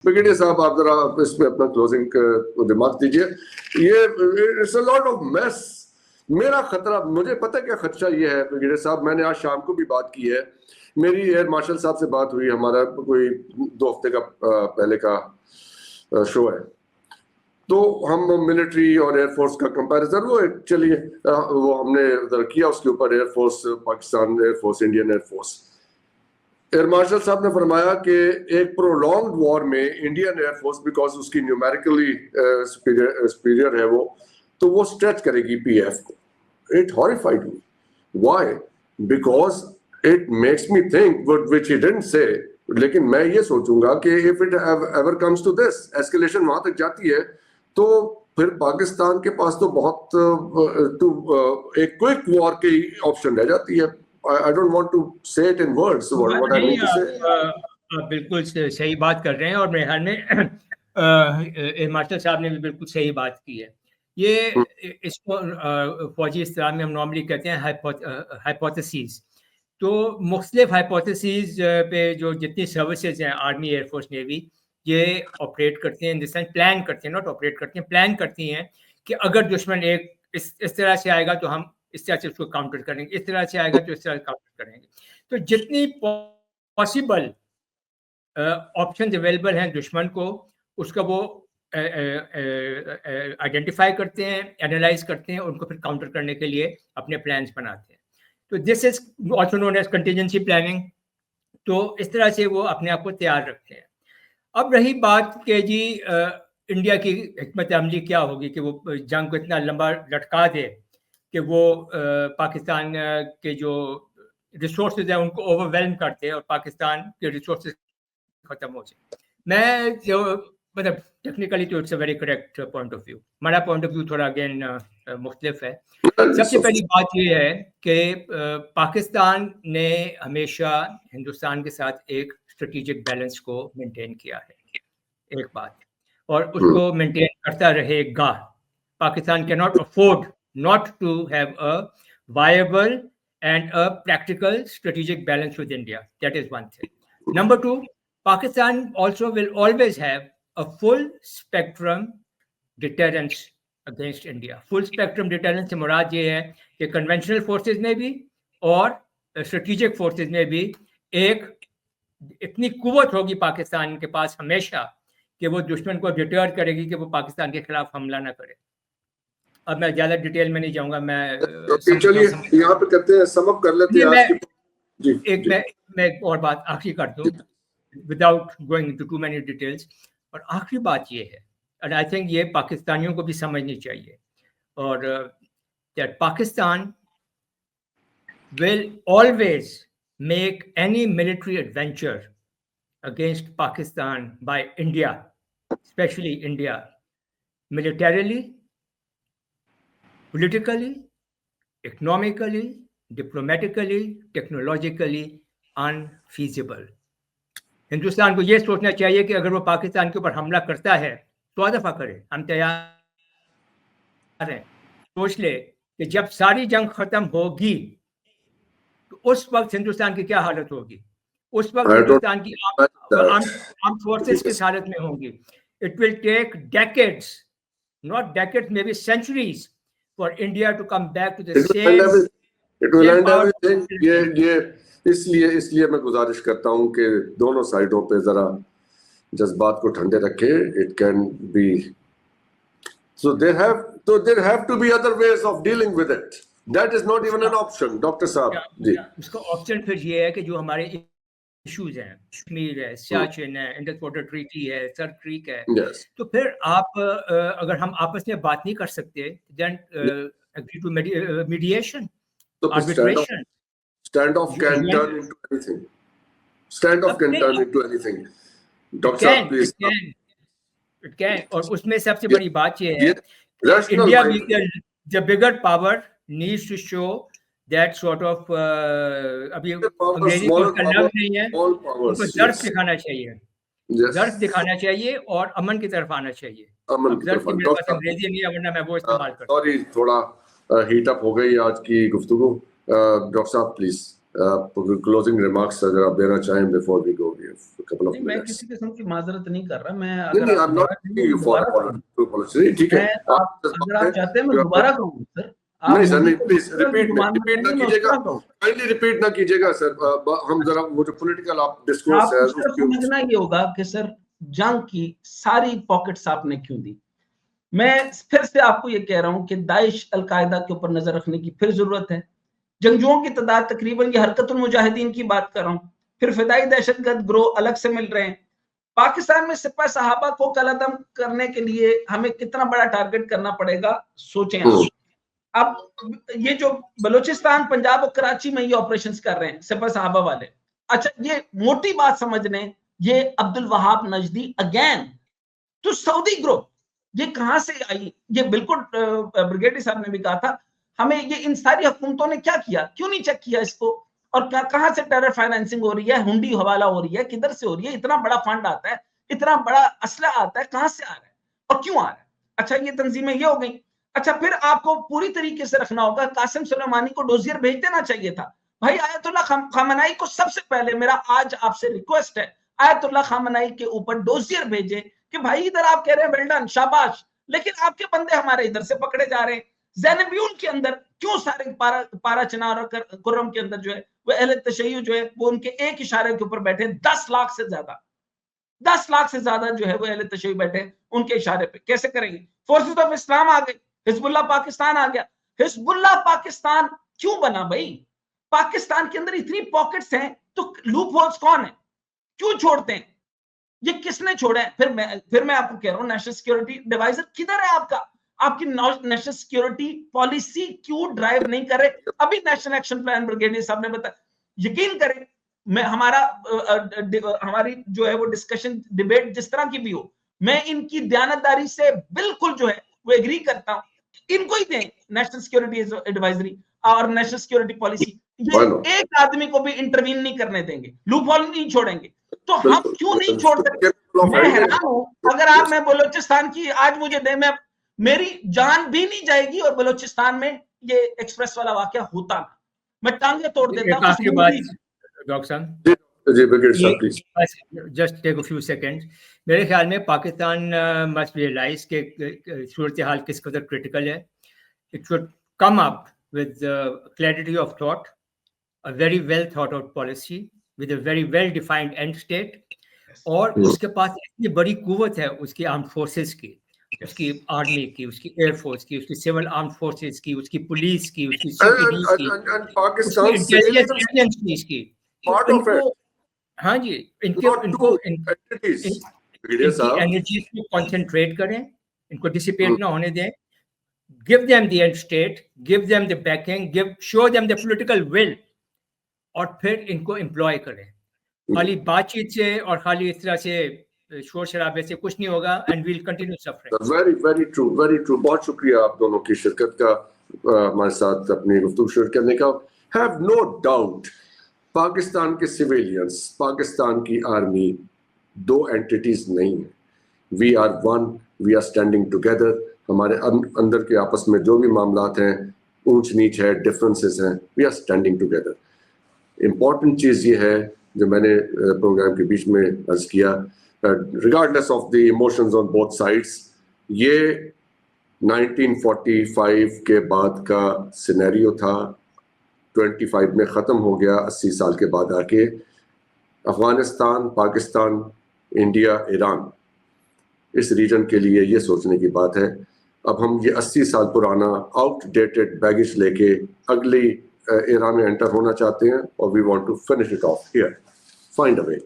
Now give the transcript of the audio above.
Brigadier साहब आप जरा इस पे अपना क्लोजिंग रिमार्क दीजिए. ये it's a lot of mess. मेरा खतरा, मुझे पता है क्या खदशा ये है ब्रिगेडियर साहब, मैंने आज शाम को भी बात की है, मेरी एयर मार्शल साहब से बात हुई, हमारा कोई 2 हफ्ते का पहले का शो है, तो हम मिलिट्री और एयरफोर्स का कंपैरिजन वो चलिए वो हमने उधर किया, उसके ऊपर Air Force Pakistan Air Force, Indian Air Force. Air marshal साहब ने फरमाया कि एक प्रोलॉन्ग्ड वॉर में इंडियन एयरफोर्स, बिकॉज उसकी न्यूमेरिकली सुपीरियर है वो, तो वो स्ट्रेच करेगी पीएफ को. It horrified me. Why? Because it makes me think which he didn't say. लेकिन मैं ये सोचूंगा कि if it ever comes to this escalation वहां तक जाती है, तो फिर पाकिस्तान के पास तो बहुत एक क्विक वॉर की ऑप्शन रह जाती है. I don't want to say it in words. What I mean to say. बिल्कुल सही बात कर रहे हैं, और मेरे ख्याल में एयर मार्शल साहब ने भी बिल्कुल सही बात की है. ये इसको फौजी इस्तेलाह में हम नॉर्मली कहते हैं हाइपोथेसिस. तो मुख्तलिफ हाइपोथेसिस पे जो जितनी सर्विसेज हैं, आर्मी, एयरफोर्स, नेवी, ये ऑपरेट करते हैं, इन द सेंस प्लान करते हैं, नॉट ऑपरेट करते हैं, प्लान करती हैं कि अगर दुश्मन एक इस तरह से आएगा तो हम इस तरह से उसको काउंटर करेंगे, इस तरह से आएगा तो इस तरह से काउंटर करेंगे. तो जितनी पॉसिबल ऑप्शंस अवेलेबल हैं दुश्मन को, उसका वो आइडेंटिफाई करते हैं, एनालाइज करते हैं, उनको फिर काउंटर करने के लिए अपने प्लान्स बनाते हैं. तो this is also known as contingency planning. तो इस तरह से वो अपने आप को तैयार रखते हैं. अब रही बात कि जी इंडिया की हिकमत अमली क्या होगी कि वो जंग को इतना लंबा लटका दे कि वो पाकिस्तान के जो रिसोर्सेज हैं उनको ओवरवेलम करते हैं और पाकिस्तान के रिसोर्सेज खत्म हो जाए. मैं जो मतलब टेक्निकली तो it's a very correct point of view. हमारा पॉइंट ऑफ व्यू थोड़ा अगेन मुख्तलिफ है. सबसे पहली बात ये है कि पाकिस्तान ने हमेशा हिंदुस्तान के साथ एक स्ट्रेटेजिक बैलेंस को मेंटेन किया है, एक बात, और उसको मेंटेन करता रहेगा. Pakistan can not afford not to have a viable and a practical strategic balance with India. That is one thing. Number two, Pakistan also will always have a full spectrum deterrence against India. Full spectrum deterrence से मुराद ये है कि conventional forces में भी और strategic forces में भी एक इतनी कुव्वत होगी पाकिस्तान के पास हमेशा कि वो दुश्मन को डिटर करेगी कि वो पाकिस्तान के खिलाफ हमला ना करे. अब मैं ज्यादा डिटेल में नहीं जाऊंगा, मैं चलिए यहाँ पे कहते हैं सम अप कर लेते हैं. मैं और बात आखिरी कर दूं without going into two many details. और आखिरी बात ये है, एंड आई थिंक ये पाकिस्तानियों को भी समझनी चाहिए, और that Pakistan will always make any military adventure against Pakistan by India, especially India, militarily, politically, economically, diplomatically, technologically unfeasible. Hindustan को ये सोचना चाहिए कि अगर वो पाकिस्तान के ऊपर हमला करता है तो दफा करे, हम तैयार हैं. सोच ले कि जब सारी जंग खत्म होगी तो उस वक्त हिंदुस्तान की क्या हालत होगी, उस वक्त हिंदुस्तान की आर्म फोर्सेस किस हालत में होंगी. It will take decades, not decades, maybe centuries for India to come back to the same. It will end everything. ये इसलिए मैं गुजारिश करता हूँ कि दोनों साइडों पे जरा जज्बात को ठंडे रखें. It can be so there have to be other ways of dealing with it. That is not even an option, Dr. साहब जी. उसका ऑप्शन फिर ये है कि जो हमारे इश्यूज हैं, कश्मीर है, सियाचिन है, इंडस वाटर ट्रीटी है, सर क्रीक है, तो फिर आप अगर हम आपस में बात नहीं कर सकते, then agree to mediation, arbitration. Standoff can turn into anything. Standoff can turn into anything. Dr. साहब please. It can. और उसमें सबसे बड़ी बात ये है, India the bigger power needs to show that sort of अभी अंग्रेजी को लफ्ज़ नहीं है, उनको दर्द दिखाना चाहिए, दर्द दिखाना चाहिए और अमन की तरफ आना चाहिए. दर्द की मेरे पास अंग्रेजी नहीं है, वरना मैं वो इस्तेमाल करता. सॉरी, थोड़ा हीट अप हो गई आज की गुफ्तगू. डॉक्टर साहब प्लीज. क्लोजिंग रिमार्क्स अगर आप देना चाहें before we go, couple of नहीं, मैं minutes. किसी किस्म की माजरत नहीं कर रहा, मैं नहीं, अगर I'm not asking you for apology. ठीक है, अगर आप चाहते हैं मैं दोबारा कहूँ सर, नहीं सर, नहीं, प्लीज रिपीट ना कीजिएगा, काइंडली रिपीट ना कीजिएगा सर. हम जरा वो जो पॉलिटिकल आप डिस्कोर्स है आपको समझना ये होगा कि सर जंग की सारी पॉकेट्स आपने क्यों दी. मैं फिर से आपको ये कह रहा हूं कि दाइश अलकायदा के ऊपर नजर रखने की फिर जरूरत है. जंगजुओं की तादाद तकरीबन, ये हरकतुल मुजाहिदीन की बात कर रहा हूं, फिर फिदाई दहशतगर्द ग्रोह अलग से मिल रहे हैं. पाकिस्तान में सिपह सहाबा को कलअदम करने के लिए हमें कितना बड़ा टारगेट करना पड़ेगा, सोचें आप. अब ये जो बलूचिस्तान, पंजाब और कराची में ये ऑपरेशंस कर रहे हैं सिपह सहाबा वाले, अच्छा ये मोटी बात समझ लें, ये अब्दुल वहाब नजदी अगेन तो सऊदी ग्रुप, ये कहां से आई? ये बिल्कुल ब्रिगेडियर साहब ने भी कहा था, हमें ये इन सारी हुकूमतों ने क्या किया, क्यों नहीं चेक किया इसको, और कहां से टेरर फाइनेंसिंग हो रही है, हुंडी हवाला हो रही है, किधर से हो रही है, इतना बड़ा फंड आता है, इतना बड़ा असला आता है, कहां से आ रहा है और क्यों आ रहा है. अच्छा ये तंजीमें ये हो गई. अच्छा फिर आपको पूरी तरीके से रखना होगा, कासिम सुलेमानी को डोजियर भेज देना चाहिए था. भाई आयतुल्लाह खामनाई को सबसे पहले मेरा आज आपसे रिक्वेस्ट है, आयतुल्लाह खामनाई के ऊपर डोजियर भेजे कि भाई इधर आप कह रहे हैं वेल डन, शाबाश, लेकिन आपके बंदे हमारे इधर से पकड़े जा रहे हैं. ज़ैनबियून के अंदर क्यों सारे पारा चिनार और कुर्रम के अंदर जो है वो अहले तशय्युअ जो है वो उनके एक इशारे के ऊपर बैठे, 10 लाख से ज्यादा जो है वो अहले तशय्युअ बैठे उनके इशारे पे. कैसे करेंगे? फोर्सेस ऑफ इस्लाम आ गए, हिजबुल्लाह पाकिस्तान आ गया. हिजबुल्लाह पाकिस्तान क्यों बना भाई? पाकिस्तान के अंदर इतनी पॉकेट्स हैं तो लूप होल्स कौन है, क्यों छोड़ते हैं, ये किसने छोड़ा है? फिर मैं आपको कह रहा हूं, नेशनल सिक्योरिटी डिवाइजर किधर है आपका? आपकी नेशनल सिक्योरिटी पॉलिसी क्यों ड्राइव नहीं कर रहे? अभी नेशनल एक्शन प्लान ब्रिगेडियर साहब ने बताया, यकीन करें मैं हमारी जो है वो डिस्कशन डिबेट जिस तरह की भी हो, मैं इनकी दयानतदारी से बिल्कुल जो है वो एग्री करता हूं. इनको ही दें नेशनल सिक्योरिटी एडवाइजरी और नेशनल सिक्योरिटी पॉलिसी. ये एक आदमी को भी इंटरवीन नहीं करने देंगे, लूप होल नहीं छोड़ेंगे, तो हम क्यों नहीं छोड़ सकते? मैं हैरान हूं, अगर आप मैं बलूचिस्तान की आज मुझे दे, मैं मेरी जान भी नहीं जाएगी और बलूचिस्तान में ये एक्सप्रेस वाला वाकया होता ना, मैं टांगे तोड़ देता हूं. डॉक्टर साहब just take a few seconds. मेरे ख्याल में पाकिस्तान मस्ट रियलाइज के सूरत हाल किस कदर क्रिटिकल है. It should come up with clarity of thought, a very well thought out policy with a very well defined end state, और उसके पास इतनी बड़ी कुव्वत है उसकी आर्म्ड फोर्सेस की, उसकी आर्मी की, उसकी एयरफोर्स की, उसकी सिविल आर्म्ड फोर्सेस की, उसकी पुलिस की, उसकी सीपीडी की, इंटेलिजेंस की, हाँ जी, इनको एनर्जी को कंसंट्रेट करें, इनको डिसिपेट ना होने दें. Give them the end state, give them the backing, show them the political will, और फिर इनको एम्प्लॉय करें. खाली बातचीत से और खाली इस तरह से शोर शराबे से कुछ नहीं होगा. And we'll continue suffering. Very true. बहुत शुक्रिया आप दोनों की शिरकत का, हमारे साथ अपनी गुफ्तगू शेयर करने का. हैव नो डाउट पाकिस्तान के सिविलियंस, पाकिस्तान की आर्मी दो एंटिटीज नहीं है. We are one, we are standing together. हमारे अंदर के आपस में जो भी मामलात हैं, ऊंच नीच है, डिफरेंसेस हैं, we are standing together. Important चीज़ ये है जो मैंने प्रोग्राम के बीच में अर्ज किया, regardless of the emotions on both sides, ये 1945 के बाद का सिनेरियो था, 25 में ख़त्म हो गया. 80 साल के बाद आके अफ़गानिस्तान, पाकिस्तान, इंडिया, ईरान, इस रीजन के लिए ये सोचने की बात है. अब हम ये 80 साल पुराना आउटडेटेड बैगेज लेके अगली एरा में एंटर होना चाहते हैं, और we want to finish it off here, find a way.